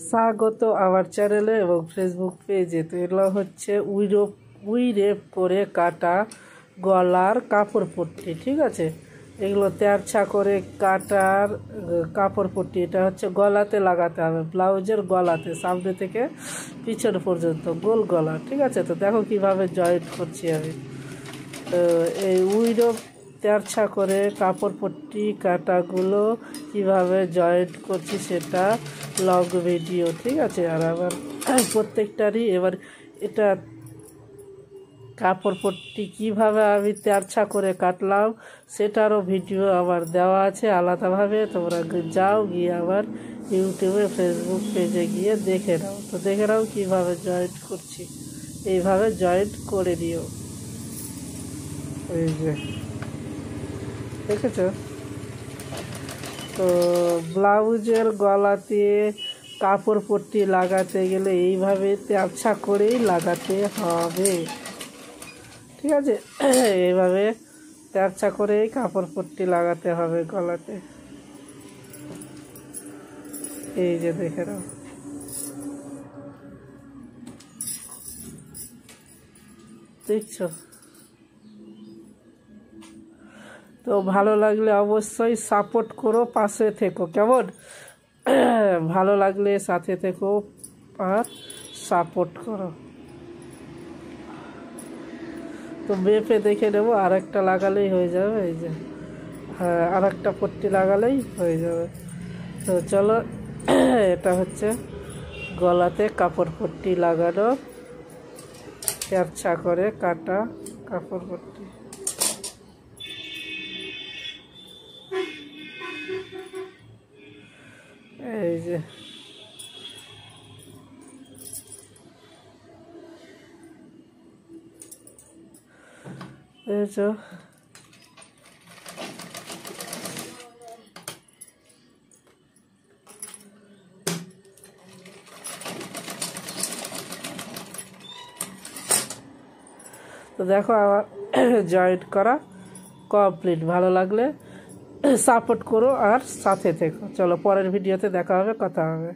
স্বাগত আমার চ্যানেলে এবং ফেসবুক পেজে। তো এগুলো হচ্ছে উইরেপ করে কাটা গলার কাপড় পট্টি, ঠিক আছে। এগুলো তেরছা করে কাটার কাপড় পট্টি, এটা হচ্ছে গলাতে লাগাতে হবে, ব্লাউজের গলাতে সামনে থেকে পিছন পর্যন্ত গোল গলা, ঠিক আছে। তো দেখো কিভাবে জয়েন্ট করছি আমি। তো এই উইরপ তেরছা করে কাপড় পট্টি কাটাগুলো কিভাবে জয়েন্ট করছি সেটা লং ভিডিও, ঠিক আছে। আর আবার প্রত্যেকটারই এবার এটা কাপড় পট্টি কীভাবে আমি তেরছা করে কাটলাম সেটারও ভিডিও আবার দেওয়া আছে আলাদাভাবে। তোমরা যাও, গিয়ে আবার ইউটিউবে ফেসবুক পেজে গিয়ে দেখে নাও। তো দেখে নাও কীভাবে জয়েন্ট করছি, এইভাবে জয়েন্ট করে দিও। এই যে দেখেছ। তো ব্লাউজের গলাতে কাপড় পট্টি লাগাতে গেলে এইভাবে তেরছা করেই লাগাতে হবে, ঠিক আছে। এইভাবে তেরছা করেই কাপড় পট্টি লাগাতে হবে গলাতে। এই যে দেখে নাও। দেখছো। তো ভালো লাগলে অবশ্যই সাপোর্ট করো, পাশে থেকো, কেমন। ভালো লাগলে সাথে থেকো আর সাপোর্ট করো। তো মেপে দেখে নেবো, আর একটা লাগালেই হয়ে যাবে। এই যে হ্যাঁ, আর একটা পট্টি লাগালেই হয়ে যাবে। তো চলো, এটা হচ্ছে গলাতে কাপড় পট্টি লাগানো, তেরছা করে কাটা কাপড় পট্টি। এই যে বুঝেছো। তো দেখো আমার জয়েন্ট করা কমপ্লিট। ভালো লাগলে সাপোর্ট করো আর সাথে থেকো। চলো, পরের ভিডিওতে দেখা হবে, কথা হবে।